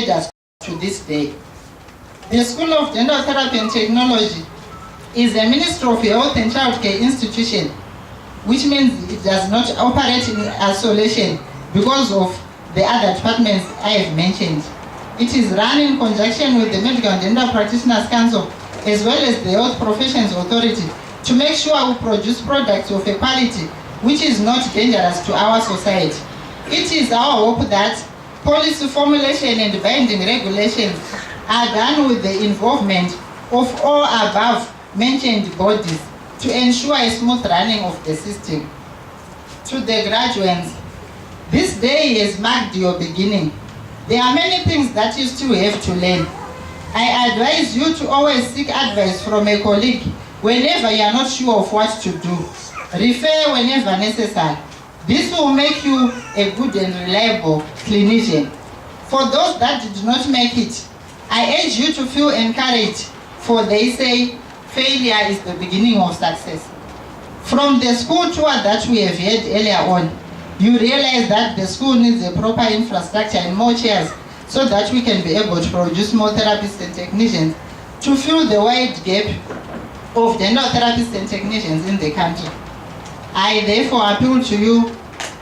us to this day. The School of Gender Therapy and Technology is a Ministry of Health and Childcare institution, which means it does not operate in isolation because of the other departments I have mentioned. It is run in conjunction with the Medical and Gender Practitioners Council as well as the Health Professions Authority to make sure we produce products of a quality which is not dangerous to our society. It is our hope that policy formulation and binding regulations are done with the involvement of all above mentioned bodies to ensure a smooth running of the system. To the graduates, this day has marked your beginning. There are many things that you still have to learn. I advise you to always seek advice from a colleague whenever you are not sure of what to do. Refer whenever necessary. This will make you a good and reliable clinician. For those that did not make it, I urge you to feel encouraged, for they say failure is the beginning of success. From the school tour that we have had earlier on, you realize that the school needs a proper infrastructure and more chairs so that we can be able to produce more therapists and technicians to fill the wide gap of gender therapists and technicians in the country. I therefore appeal to you,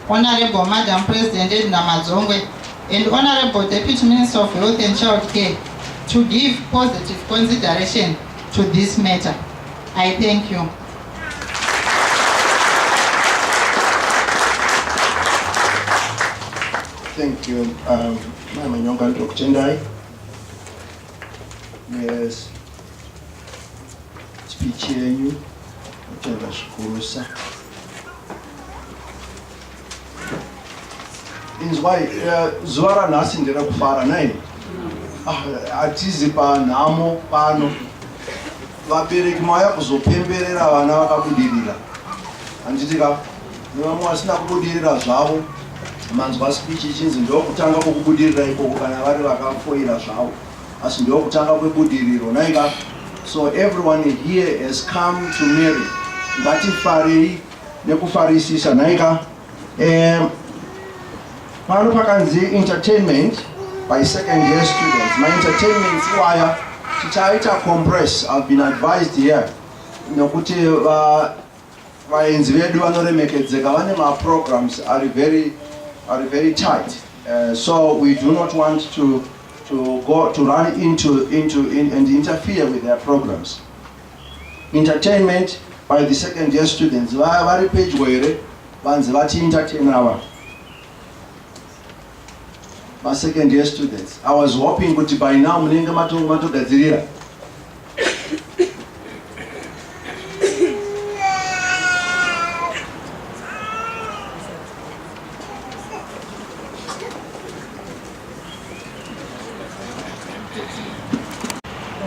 Honorable Madam President Edna Mazongwe and Honorable Deputy Minister of Health and Child Care, to give positive consideration to this matter. I thank you. Thank you, Mama Nyonga Tendai. Yes, speech yenu, utashukuru sana. Inzwai zwara nasi ndira kufara nayi. Atizi pa namo pano. Vabereki maya kuzopemberera vana vakabudirira. Anditika nevamwe vasina kubudirira zvavo. Manzwa speech ichinzi ndokutanga kwokubudirira ikoko kana vari vakafoira zvavo. Asi ndokutanga kwebudiriro naika. So everyone here has come to Mary. Ngatifarei nekufarisisa naika. Pano pakanzi entertainment by second year students. My entertainment wire tichaita compress. I've been advised here. Nokuti vaenzi vedu vanoremekedzeka vane programs are very tight. So we do not want to run into and interfere with their programs. Entertainment by the second year students. Vari page where vanzi vati entertain our second year students. I was hoping kuti by now munenge matogadzirira.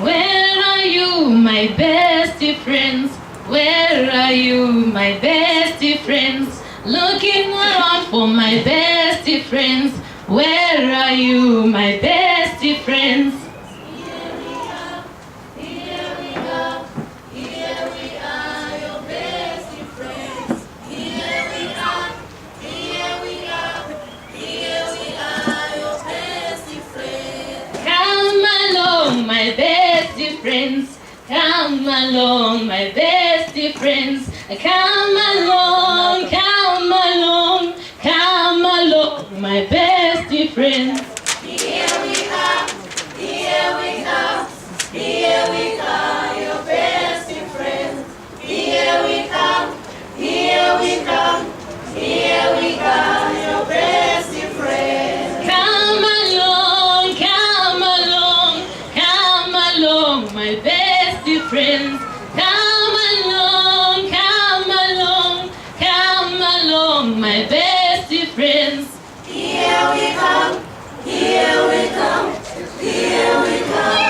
Where are you, my bestie friends? Where are you, my bestie friends? Looking around for my bestie friends. Where are you, my bestie friends? Here we are, here we are, here we are, your bestie friends. Here we are, here we are, here we are, your bestie friends. Come along, my bestie friends. Come along, my bestie friends. Come along, come along, come along, my bestie friends. Here we are, here we are, here we are, your bestie friends. Here we come, here we come, here we are, your bestie friends. Come along, come along, come along, my bestie friends. Come along, come along, come along, my bestie friends. Here we come, here we come, here we come.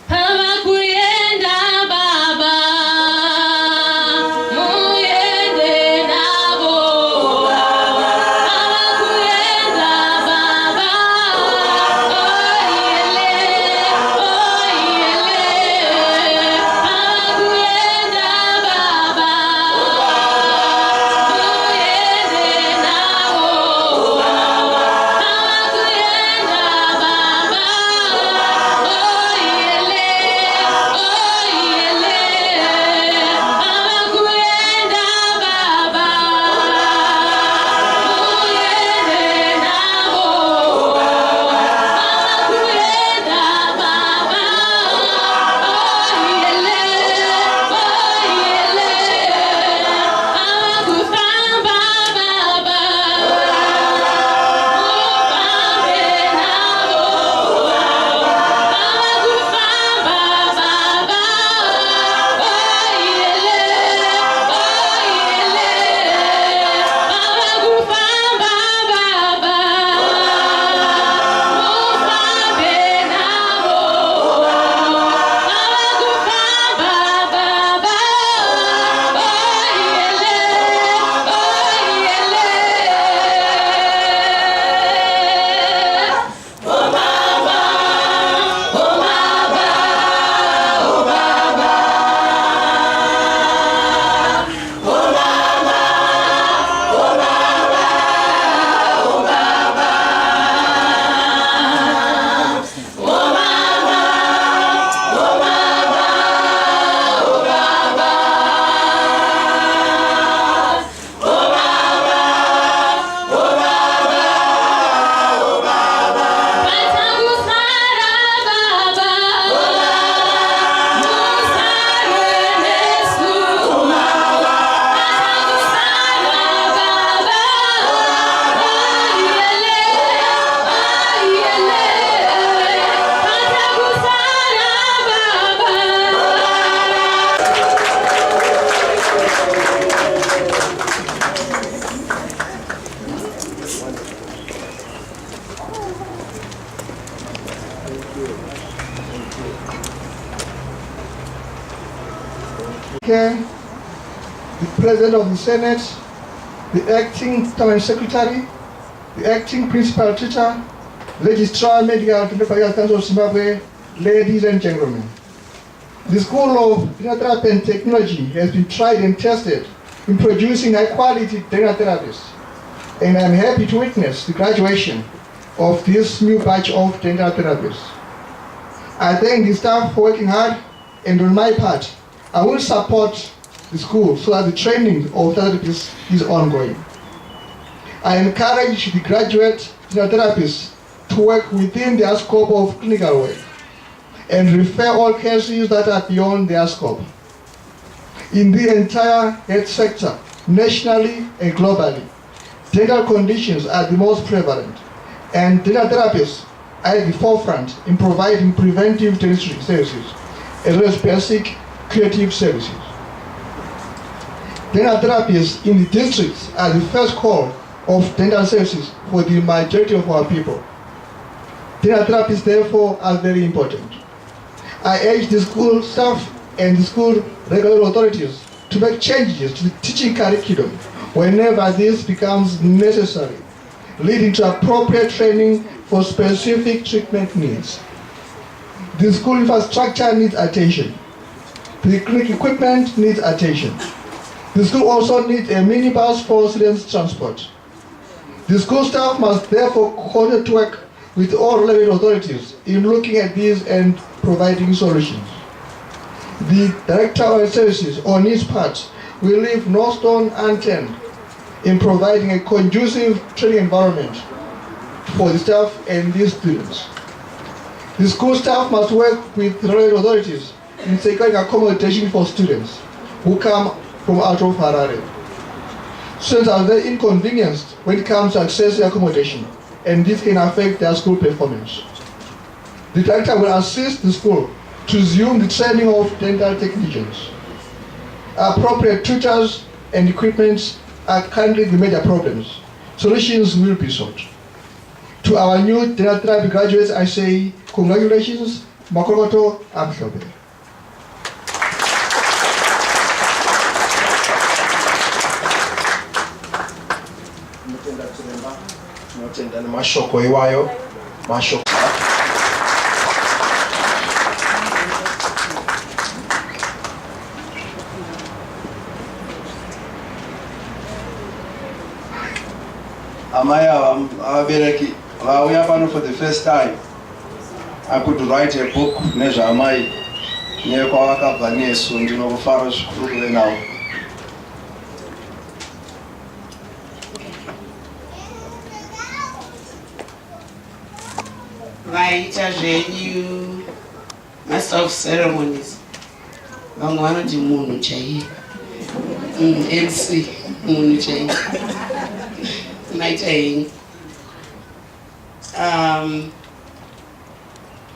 Pava kuyenda baba. Here, the President of the Senate, the Acting Permanent Secretary, the Acting Principal Teacher, Registrar Medical Council of Zimbabwe, ladies and gentlemen. The School of Dental Therapy and Technology has been tried and tested in producing high-quality dental therapists, and I'm happy to witness the graduation of this new batch of dental therapists. I thank the staff for working hard, and on my part, I will support the school so that the training of therapists is ongoing. I encourage the graduate dental therapists to work within their scope of clinical work and refer all cases that are beyond their scope. In the entire health sector, nationally and globally, dental conditions are the most prevalent, and dental therapists are at the forefront in providing preventive dentistry services as well as basic curative services. Dental therapists in the districts are the first call of dental services for the majority of our people. Dental therapists, therefore, are very important. I urge the school staff and the school regulatory authorities to make changes to the teaching curriculum whenever this becomes necessary, leading to appropriate training for specific treatment needs. The school infrastructure needs attention. The clinic equipment needs attention. The school also needs a minibus for students' transport. The school staff must therefore coordinate to work with all relevant authorities in looking at these and providing solutions. The Director of Services, on his part, will leave no stone unturned in providing a conducive training environment for the staff and these students. The school staff must work with relevant authorities in securing accommodation for students who come from out of Harare. Students are very inconvenienced when it comes to accessing accommodation, and this can affect their school performance. The director will assist the school to resume the training of dental technicians. Appropriate tutors and equipment are currently the major problems. Solutions will be sought. To our new dental therapy graduates, I say congratulations, Makoloto Amhlobe. Tinotenda nemashoko iwayo, mashoko. Amai avabereki vauya pano for the first time. I could write a book nezvamai nekwavakabva nesu. Ndinokufara zvikuru kuve navo. Vaita zvenyu master of ceremonies, vamwe vanoti munhu chaiye, MC munhu chaiye, maita henyu.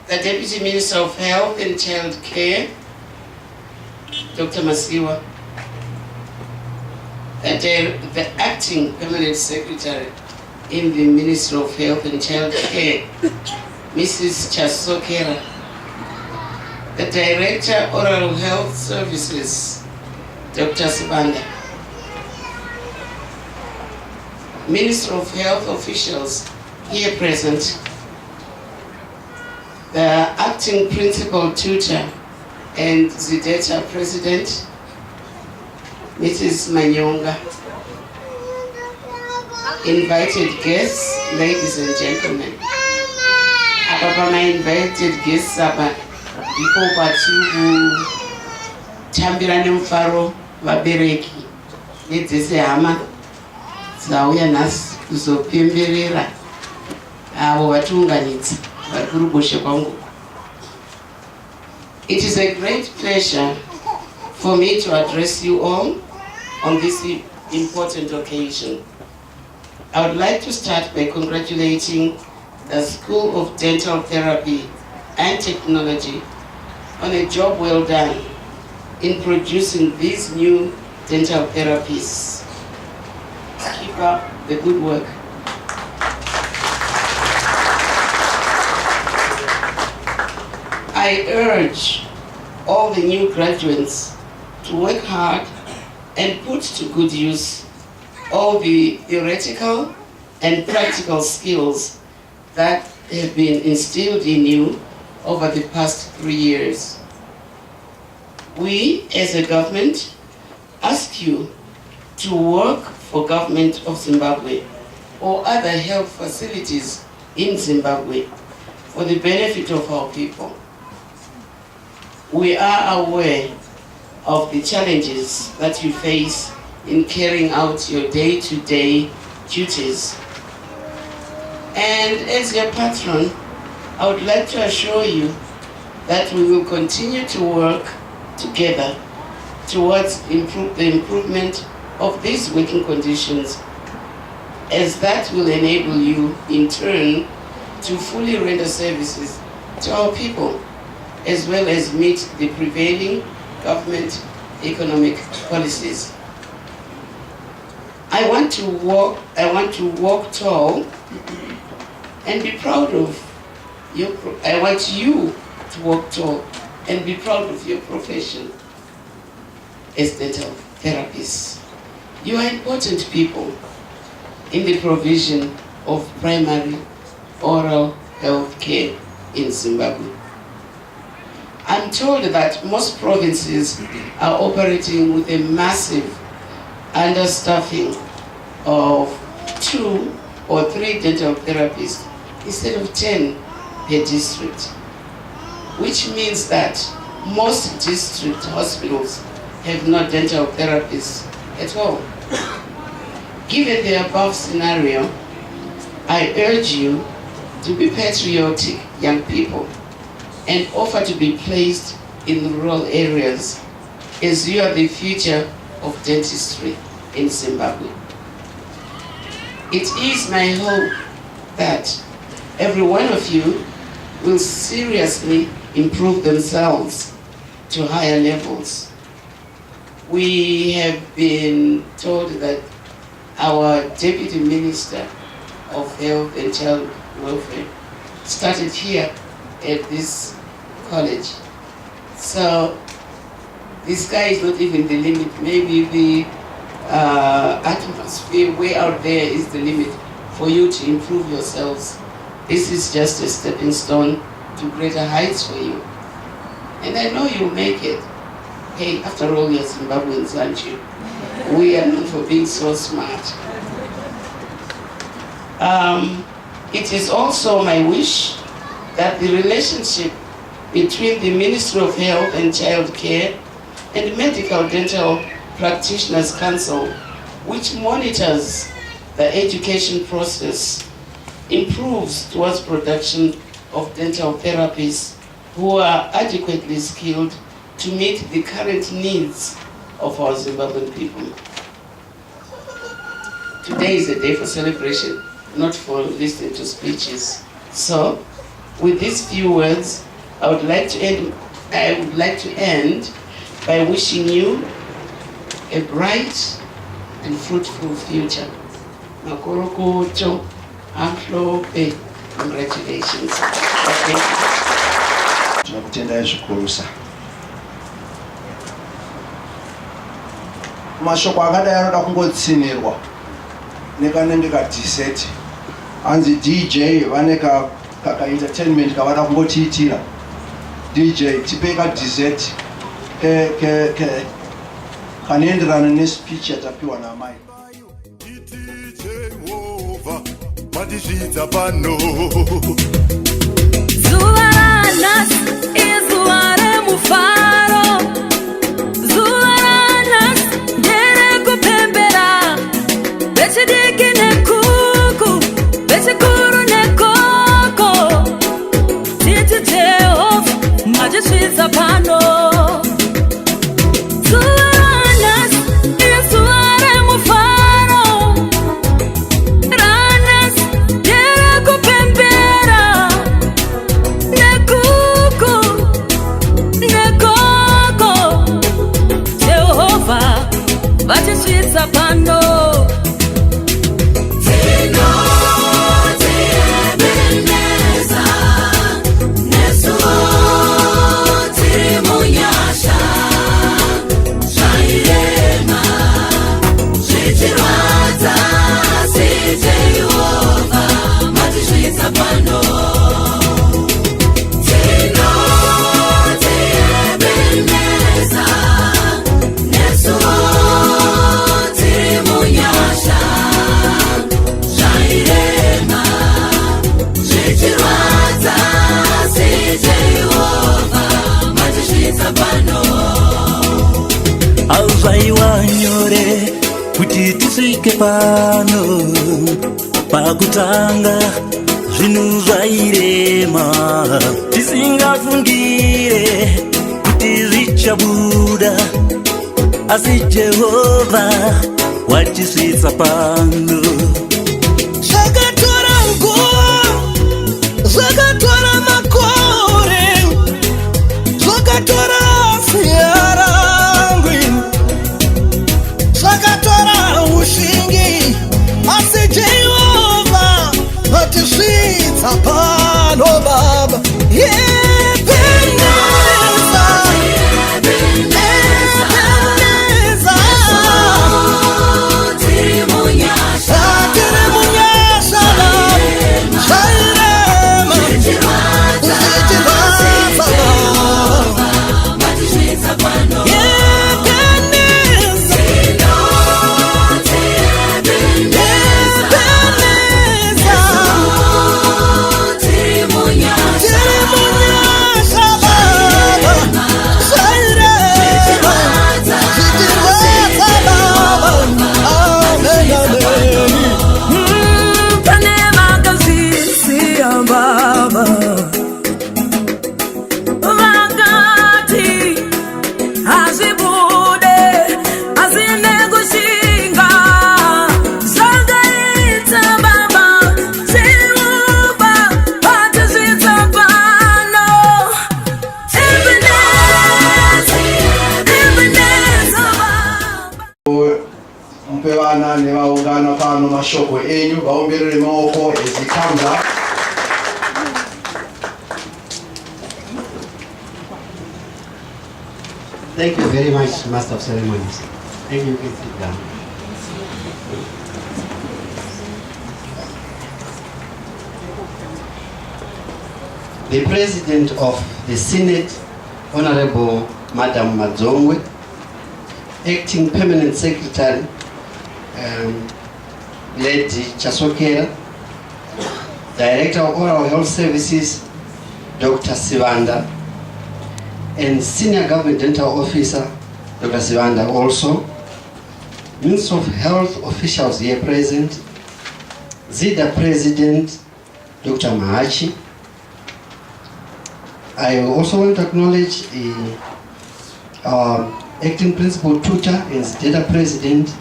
The Deputy Minister of Health and Child Care, Dr. Masiwa, the Acting Permanent Secretary in the Ministry of Health and Child Care, Mrs. Chasokera, the Director Oral Health Services, Dr. Sibanda, Minister of Health officials here present, the Acting Principal Tutor and Zideta President, Mrs. Manyonga, invited guests, ladies and gentlemen. Papa, my invited guests apa ipo patiri kutambira nemufaro vabereki nedzese hama dzauya nhasi kuzopemberera avo vatiunganidza vari kuruboshwe kwangu. It is a great pleasure for me to address you all on this important occasion. I would like to start by congratulating the School of Dental Therapy and Technology on a job well done in producing these new dental therapies. Keep up the good work. I urge all the new graduates to work hard and put to good use all the theoretical and practical skills that have been instilled in you over the past 3 years. We, as a government, ask you to work for Government of Zimbabwe or other health facilities in Zimbabwe for the benefit of our people. We are aware of the challenges that you face in carrying out your day-to-day duties. And as your patron, I would like to assure you that we will continue to work together towards the improvement of these working conditions, as that will enable you in turn to fully render services to our people, as well as meet the prevailing government economic policies. I want to walk tall and be proud of your, I want you to walk tall and be proud of your profession as dental therapists. You are important people in the provision of primary oral health care in Zimbabwe. I'm told that most provinces are operating with a massive understaffing of 2 or 3 dental therapists instead of 10 per district, which means that most district hospitals have no dental therapists at all. Given the above scenario, I urge you to be patriotic young people and offer to be placed in rural areas, as you are the future of dentistry in Zimbabwe. It is my hope that every one of you will seriously improve themselves to higher levels. We have been told that our Deputy Minister of Health and Child Welfare started here at this college. So the sky is not even the limit. Maybe the atmosphere way out there is the limit for you to improve yourselves. This is just a stepping stone to greater heights for you. And I know you'll make it. Hey, after all, you're Zimbabweans, aren't you? We are known for being so smart. It is also my wish that the relationship between the Ministry of Health and Child Care and Medical Dental Practitioners Council, which monitors the education process, improves towards production of dental therapists who are adequately skilled to meet the current needs of our Zimbabwean people. Today is a day for celebration, not for listening to speeches. So, with these few words, I would like to end by wishing you a bright and fruitful future. Makorokoto, Amhlope, congratulations. Okay. Tinakutendai zvikuru sa. Mashoko akadai anoda kungotsinirwa nekanenge ka dessert. Anzi DJ vane ka entertainment kavada kungotiitira. DJ tipe ka dessert kanoenderana nespeech yatapiwa namai. Matizvidza pano Zuva ranhasi izuva remufaro, zuva ranhasi nderekupembera, vechidiki nekuku, vechikuru nekoko, titi Jehovha matizvidza pano. Zuva ranhasi izuva remufaro, ranhasi nderekupembera, nekuku nekoko, Jehovha matizvidza pano. Tinotiyemeneza nesuwo tiri munyasha, zvaiwa nyore kuti tisvike pano. Pakutanga zvinhu zvairema, tisingafungire kuti zvichabuda, asi Jehovha watisvitsa pano. Zvakatora nguva, zvakatora makore, zvakatora ziya rangu, zvakatora ushingi, asi Jehovha watisvitsa pano Baba. Mpevana nevaungana pano mashoko enyu vaomberere maoko ezikanda. Thank you very much, Master of Ceremonies. Thank you. Can sit down. The President of the Senate, Honorable Madam Madzongwe, Acting Permanent Secretary, Lady Chasokera, Director of Oral Health Services, Dr. Sivanda, and Senior Government Dental Officer, Dr. Sivanda also, Minister of Health officials here present, ZIDA President, Dr. Mahachi. I also want to acknowledge Acting Principal Tutor and ZIDA President,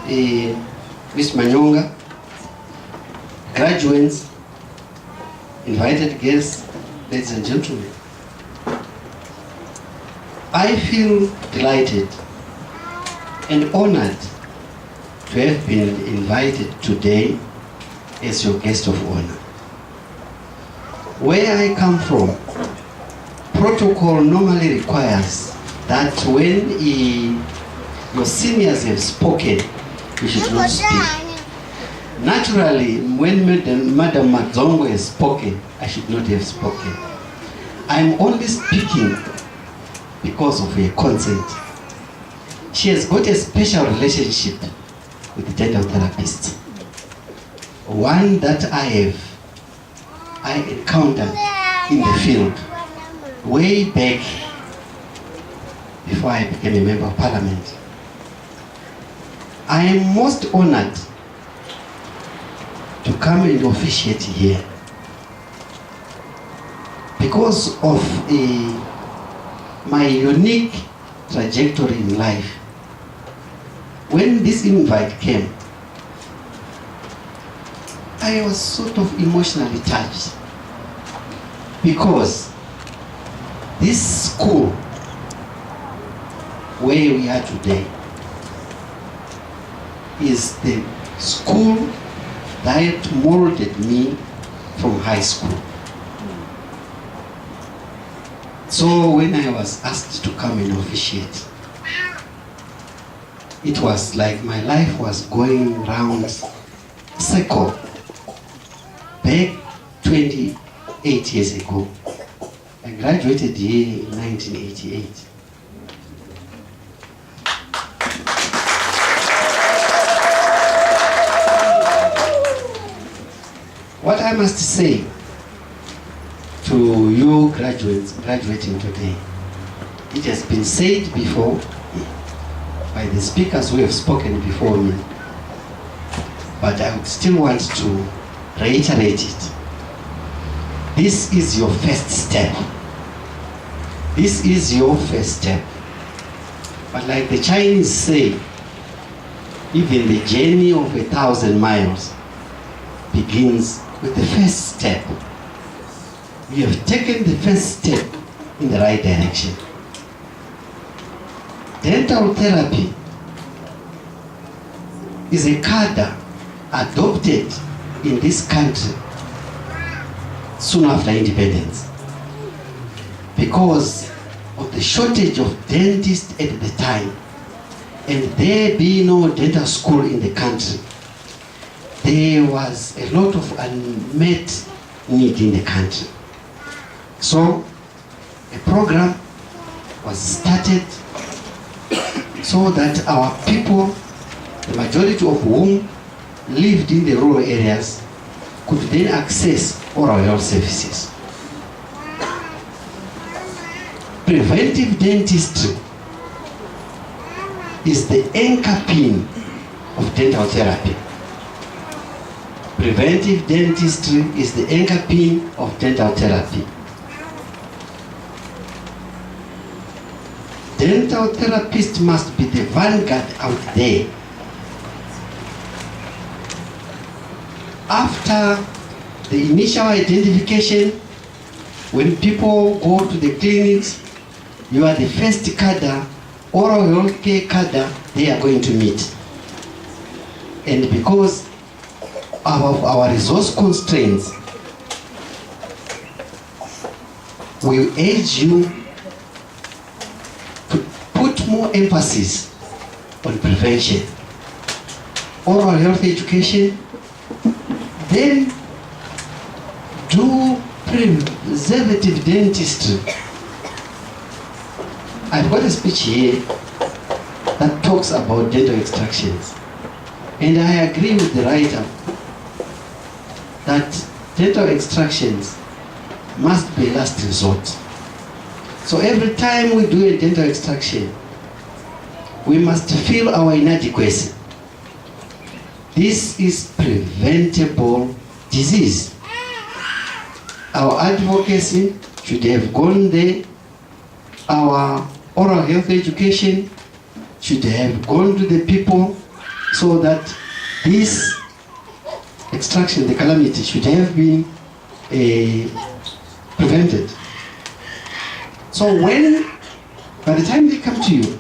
Ms. Manyonga, graduates, invited guests, ladies and gentlemen. I feel delighted and honored to have been invited today as your guest of honor. Where I come from, protocol normally requires that when your seniors have spoken, you should not speak. Naturally, when Madam Madzongwe has spoken, I should not have spoken. I'm only speaking because of her consent. She has got a special relationship with the dental therapist. One that I encountered in the field way back before I became a member of parliament. I am most honored to come and officiate here because of my unique trajectory in life. When this invite came, I was sort of emotionally touched because this school where we are today is the school that molded me from high school. So when I was asked to come and officiate, it was like my life was going round circle. Back 28 years ago, I graduated here in 1988. What I must say to you graduates graduating today, it has been said before, by the speakers who have spoken before me, but I would still want to reiterate it. This is your first step. This is your first step. But like the Chinese say, even the journey of 1,000 miles begins with the first step. We have taken the first step in the right direction. Dental therapy is a cadre adopted in this country soon after independence because of the shortage of dentists at the time, and there being no dental school in the country. There was a lot of unmet need in the country. So a program was started so that our people, the majority of whom lived in the rural areas, could then access oral health services. Preventive dentistry is the anchor pin of dental therapy. Preventive dentistry is the anchor pin of dental therapy. Dental therapists must be the vanguard out there. After the initial identification, when people go to the clinics, you are the first cadre, oral health care cadre they are going to meet. And because of our resource constraints, we urge you to put more emphasis on prevention, oral health education, then do preservative dentistry. I've got a speech here that talks about dental extractions, and I agree with the writer that dental extractions must be last resort. So every time we do a dental extraction, we must feel our inadequacy. This is preventable disease. Our advocacy should have gone there. Our oral health education should have gone to the people so that this extraction, the calamity, should have been prevented. So when, by the time they come to you,